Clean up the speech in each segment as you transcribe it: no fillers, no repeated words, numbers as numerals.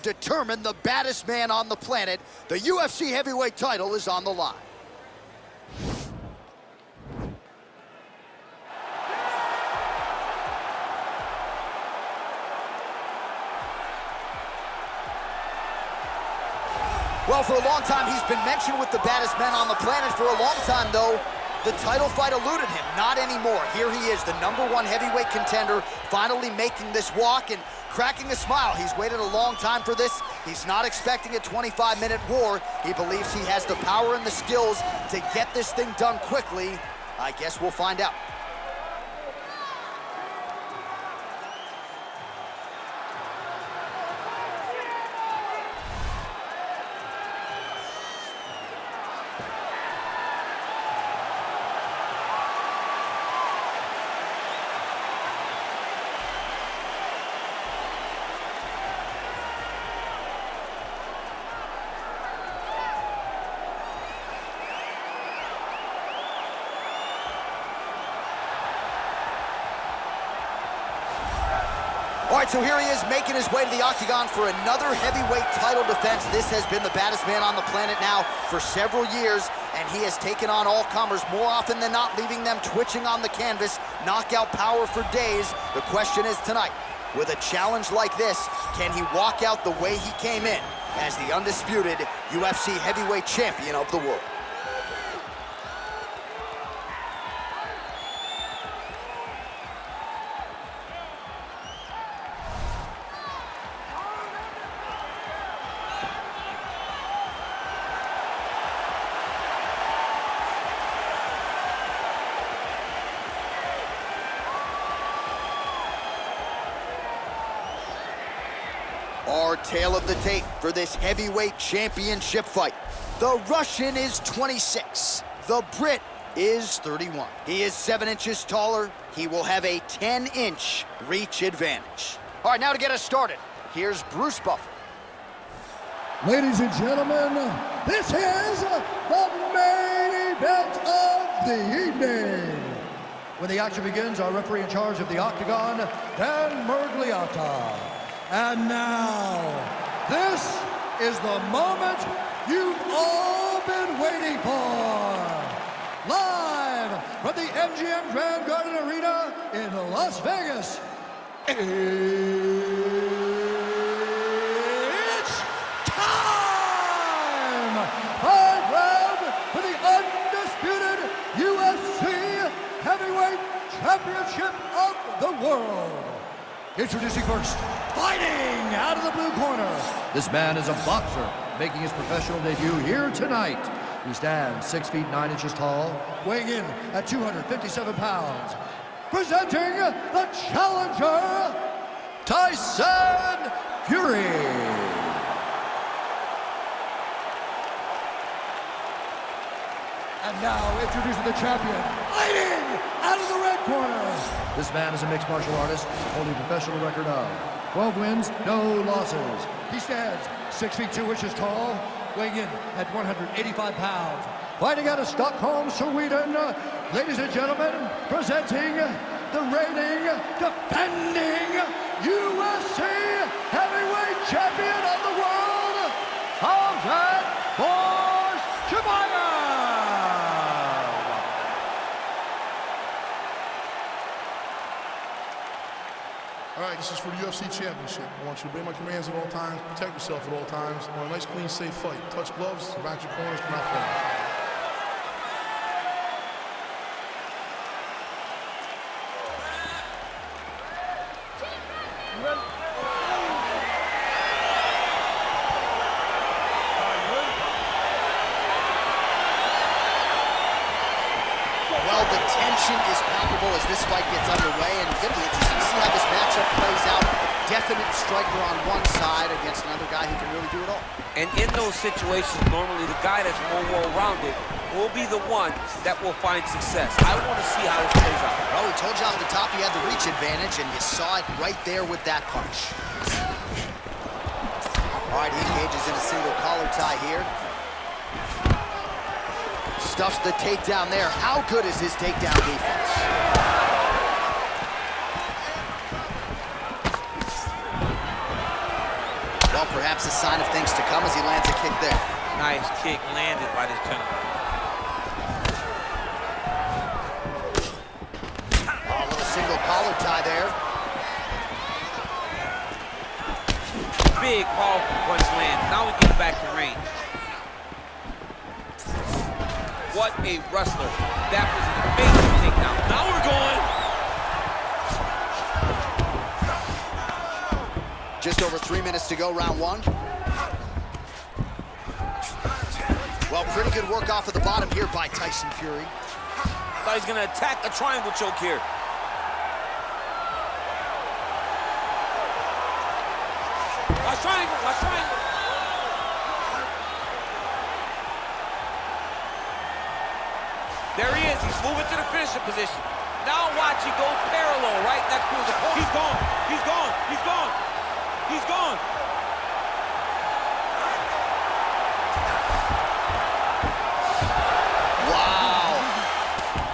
determine the baddest man on the planet. The UFC heavyweight title is on the line. Well, for a long time, he's been mentioned with the baddest men on the planet. For a long time, though, the title fight eluded him. Not anymore. Here he is, the #1 heavyweight contender, finally making this walk and cracking a smile. He's waited a long time for this. He's not expecting a 25-minute war. He believes he has the power and the skills to get this thing done quickly. I guess we'll find out. All right, so here he is making his way to the octagon for another heavyweight title defense. This has been the baddest man on the planet now for several years, and he has taken on all comers more often than not, leaving them twitching on the canvas. Knockout power for days. The question is tonight, with a challenge like this, can he walk out the way he came in as the undisputed UFC heavyweight champion of the world? Our tale of the tape for this heavyweight championship fight. The Russian is 26. The Brit is 31. He is 7 inches taller. He will have a 10-inch reach advantage. All right, now to get us started, here's Bruce Buffer. Ladies and gentlemen, this is the main event of the evening. When the action begins, our referee in charge of the octagon, Dan Mergliata. And now, this is the moment you've all been waiting for. Live from the MGM Grand Garden Arena in Las Vegas. It's time! Five round for the undisputed UFC Heavyweight Championship of the world. Introducing first, fighting out of the blue corner. This man is a boxer, making his professional debut here tonight. He stands 6 feet 9 inches tall, weighing in at 257 pounds. Presenting the challenger, Tyson Fury. And now, introducing the champion, fighting out of the red corner. This man is a mixed martial artist, holding a professional record of 12 wins, no losses. He stands 6 feet 2 inches tall, weighing in at 185 pounds. Fighting out of Stockholm, Sweden, ladies and gentlemen, presenting the reigning, defending UFC heavyweight champion of the world, Khamzat Chimaev. All right, this is for the UFC Championship. I want you to obey my commands at all times, protect yourself at all times. I want a nice, clean, safe fight. Touch gloves, back your corners, come out front. Well, the tension is palpable as this fight gets underway, and it's going to be interesting to see how this matchup plays out. Definite striker on one side against another guy who can really do it all. And in those situations, normally the guy that's more well-rounded will be the one that will find success. I want to see how this plays out. Well, we told you off the top he had the reach advantage, and you saw it right there with that punch. All right, he engages in a single collar tie here. Stuffs the takedown there. How good is his takedown defense? Well, perhaps perhaps a sign of things to come as he lands a kick there. Nice kick landed by this gentleman. Oh, a little single collar tie there. Big, powerful punch lands. Now we get back to range. What a wrestler. That was an amazing takedown. Now we're going. Just over 3 minutes to go, round one. Well, pretty good work off of the bottom here by Tyson Fury. Thought he's gonna attack a triangle choke here. Watch triangle, watch triangle. There he is, he's moving to the finisher position. Now watch, he goes parallel, right next to his opponent. He's gone, he's gone, he's gone, he's gone. Wow.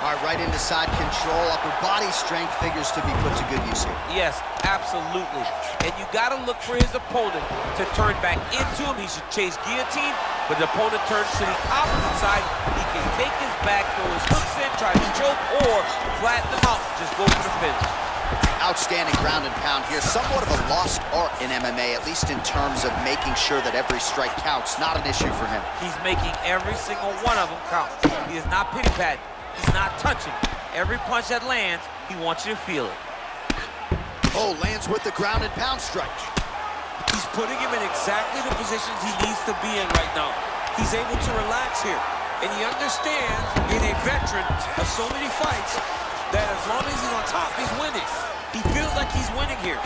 All right, right into side control. Upper body strength figures to be put to good use here. Yes, absolutely. And you gotta look for his opponent to turn back into him. He should chase guillotine, but the opponent turns to the opposite side. He can take his back, throw his hooks in, try to choke, or flatten them out. Just go for the finish. Outstanding ground and pound here. Somewhat of a lost art in MMA, at least in terms of making sure that every strike counts. Not an issue for him. He's making every single one of them count. He is not pity-patting. He's not touching. Every punch that lands, he wants you to feel it. Oh, lands with the ground and pound strike. He's putting him in exactly the positions he needs to be in right now. He's able to relax here. And he understands, being a veteran of so many fights, that as long as he's on top, he's winning. He feels like he's winning here.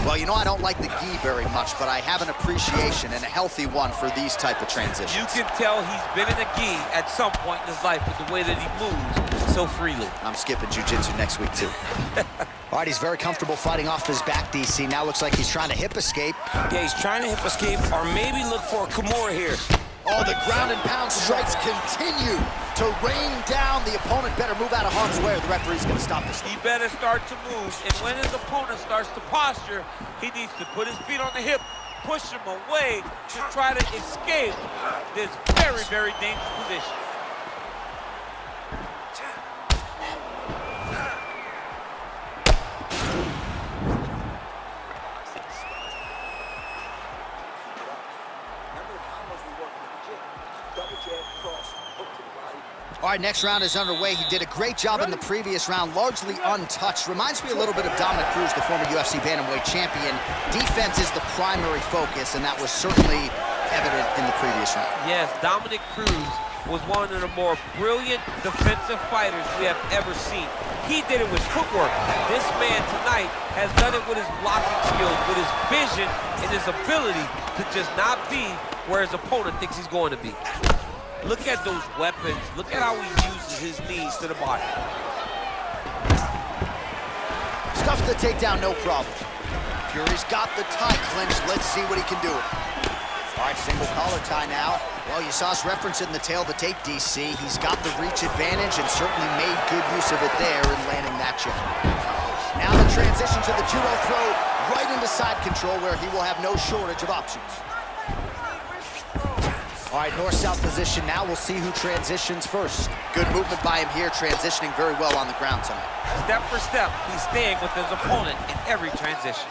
Well, you know, I don't like the gi very much, but I have an appreciation and a healthy one for these type of transitions. You can tell he's been in a gi at some point in his life with the way that he moves so freely. I'm skipping jiu-jitsu next week, too. All right, he's very comfortable fighting off his back, DC. Now looks like he's trying to hip escape. Yeah, he's trying to hip escape or maybe look for a Kimura here. Oh, the ground and pound strikes continue to rain down. The opponent better move out of harm's way or the referee's going to stop this thing. He better start to move, and when his opponent starts to posture, he needs to put his feet on the hip, push him away to try to escape this very, very dangerous position. All right, next round is underway. He did a great job in the previous round, largely untouched. Reminds me a little bit of Dominic Cruz, the former UFC bantamweight champion. Defense is the primary focus, and that was certainly evident in the previous round. Yes, Dominic Cruz was one of the more brilliant defensive fighters we have ever seen. He did it with footwork. This man tonight has done it with his blocking skills, with his vision, and his ability to just not be where his opponent thinks he's going to be. Look at those weapons. Look at how he uses his knees to the body. Stuff the takedown, no problem. Fury's got the tie clinched. Let's see what he can do. All right, single collar tie now. Well, you saw us referencing the tail of the tape, DC. He's got the reach advantage and certainly made good use of it there in landing that jab. Now the transition to the judo throw right into side control where he will have no shortage of options. All right, north-south position now. We'll see who transitions first. Good movement by him here, transitioning very well on the ground tonight. Step for step, he's staying with his opponent in every transition.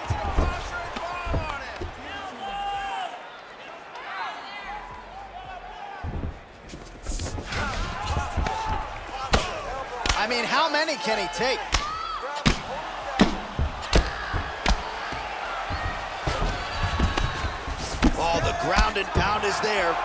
I mean, how many can he take? Oh, the ground and pound is there.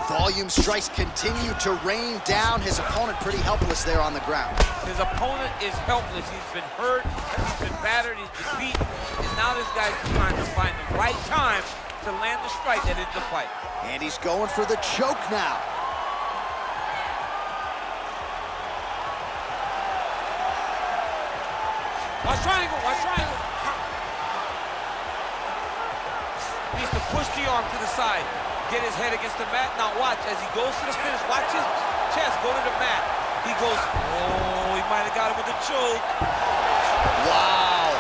Volume strikes continue to rain down. His opponent pretty helpless there on the ground. His opponent is helpless. He's been hurt, he's been battered, he's been beaten, and now this guy's trying to find the right time to land the strike that ends the fight. And he's going for the choke now. Watch triangle, watch triangle. Needs to push the arm to the side. get his head against the mat. Now watch, as he goes to the finish, watch his chest go to the mat. He goes, oh, he might have got him with a choke. Wow.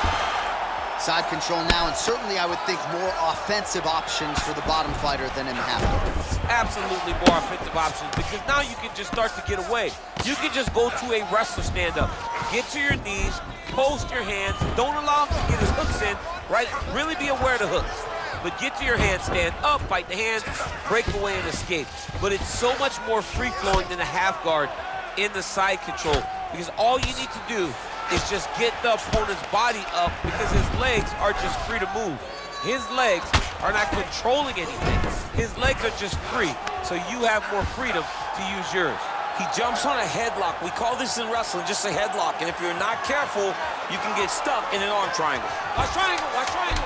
Side control now, and certainly I would think more offensive options for the bottom fighter than in the half guard. Absolutely more offensive options, because now you can just start to get away. You can just go to a wrestler stand-up. Get to your knees, post your hands, don't allow him to get his hooks in, right? Really be aware of the hooks. But get to your hands, stand up, fight the hands, break away and escape. But it's so much more free-flowing than a half guard in the side control, because all you need to do is just get the opponent's body up, because his legs are just free to move. His legs are not controlling anything. His legs are just free, so you have more freedom to use yours. He jumps on a headlock. We call this in wrestling just a headlock, and if you're not careful, you can get stuck in an arm triangle. Watch triangle, watch triangle.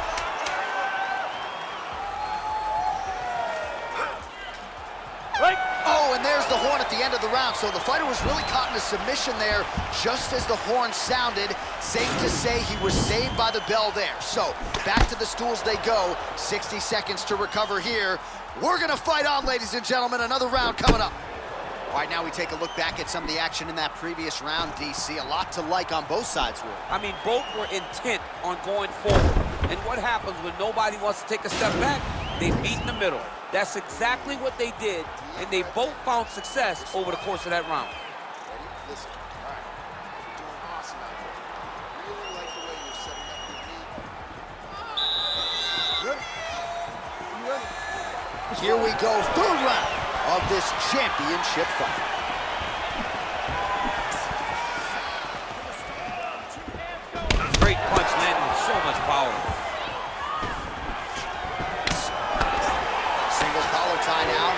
Oh, and there's the horn at the end of the round. So the fighter was really caught in a submission there just as the horn sounded. Safe to say he was saved by the bell there. So back to the stools they go. 60 seconds to recover here. We're gonna fight on, ladies and gentlemen. Another round coming up. All right, now we take a look back at some of the action in that previous round, DC. A lot to like on both sides, really. I mean, both were intent on going forward. And what happens when nobody wants to take a step back? They meet in the middle. That's exactly what they did, and they both found success over the course of that round. Ready? Listen. All right. You're doing awesome out there. Really like the way you're setting up your knee. Ready? Here we go, third round of this championship fight. Great punch landed with so much power. Single collar tie now.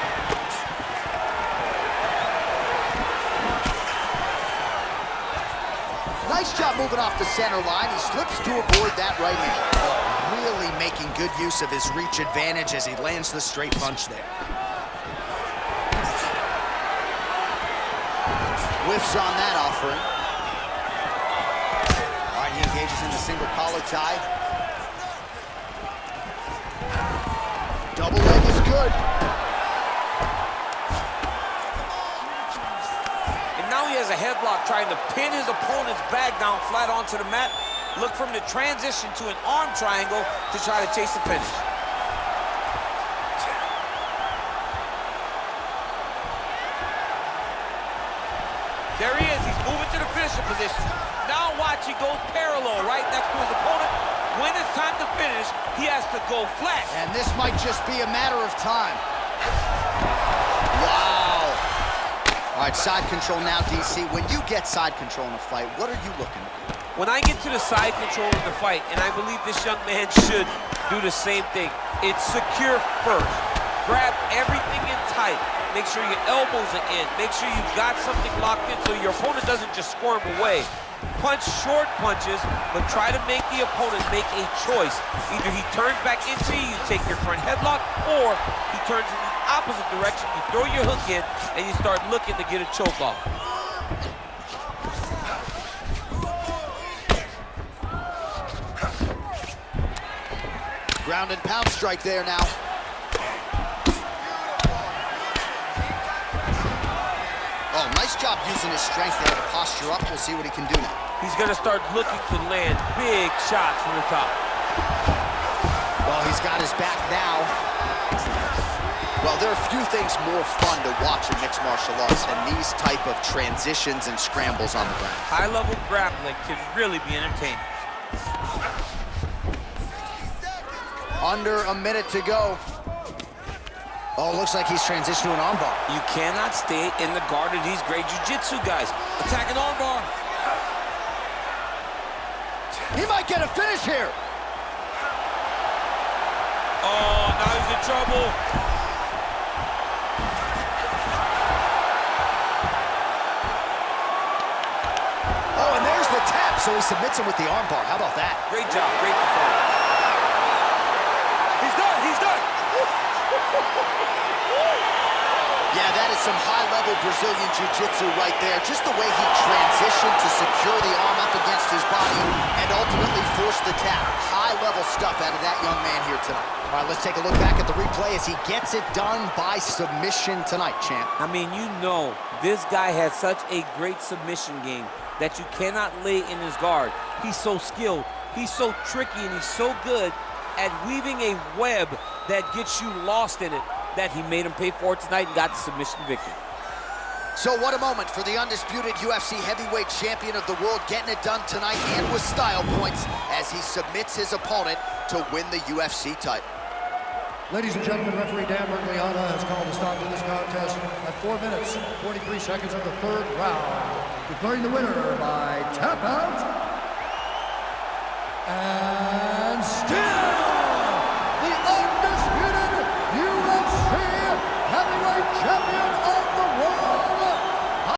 Nice job moving off the center line. He slips to avoid that right hand. Oh, really making good use of his reach advantage as he lands the straight punch there. Whiffs on that offering. All right, he engages in the single collar tie. Double leg is good. And now he has a headlock trying to pin his opponent's back down flat onto the mat. Look for him to transition to an arm triangle to try to chase the finish. There he is, he's moving to the finisher position. Now watch, he goes parallel right next to his opponent. When it's time to finish, he has to go flat. And this might just be a matter of time. Wow. All right, side control now, DC. When you get side control in a fight, what are you looking at? When I get to the side control of the fight, and I believe this young man should do the same thing, it's secure first. Grab everything in tight. Make sure your elbows are in. Make sure you've got something locked in so your opponent doesn't just squirm away. Punch short punches, but try to make the opponent make a choice. Either he turns back into you, you take your front headlock, or he turns in the opposite direction, you throw your hook in, and you start looking to get a choke off. Ground and pound strike there now. Oh, nice job using his strength there to posture up. We'll see what he can do now. He's gonna start looking to land big shots from the top. Well, he's got his back now. Well, there are few things more fun to watch in mixed martial arts than these type of transitions and scrambles on the ground. High-level grappling can really be entertaining. Under a minute to go. Oh, looks like he's transitioned to an armbar. You cannot stay in the guard of these great jiu-jitsu guys. Attack an armbar. He might get a finish here. Oh, now he's in trouble. Oh, and there's the tap, so he submits him with the armbar. How about that? Great job, great performance. He's done, he's done. Yeah, that is some high-level Brazilian jiu-jitsu right there. Just the way he transitioned to secure the arm up against his body and ultimately force the tap. High-level stuff out of that young man here tonight. All right, let's take a look back at the replay as he gets it done by submission tonight, champ. I mean, you know, this guy has such a great submission game that you cannot lay in his guard. He's so skilled, he's so tricky, and he's so good at weaving a web that gets you lost in it, that he made him pay for it tonight and got the submission victory. So what a moment for the undisputed UFC heavyweight champion of the world, getting it done tonight and with style points as he submits his opponent to win the UFC title. Ladies and gentlemen, referee Dan Bergliana has called a stop to this contest at 4 minutes, 43 seconds of the third round, declaring the winner by tap out.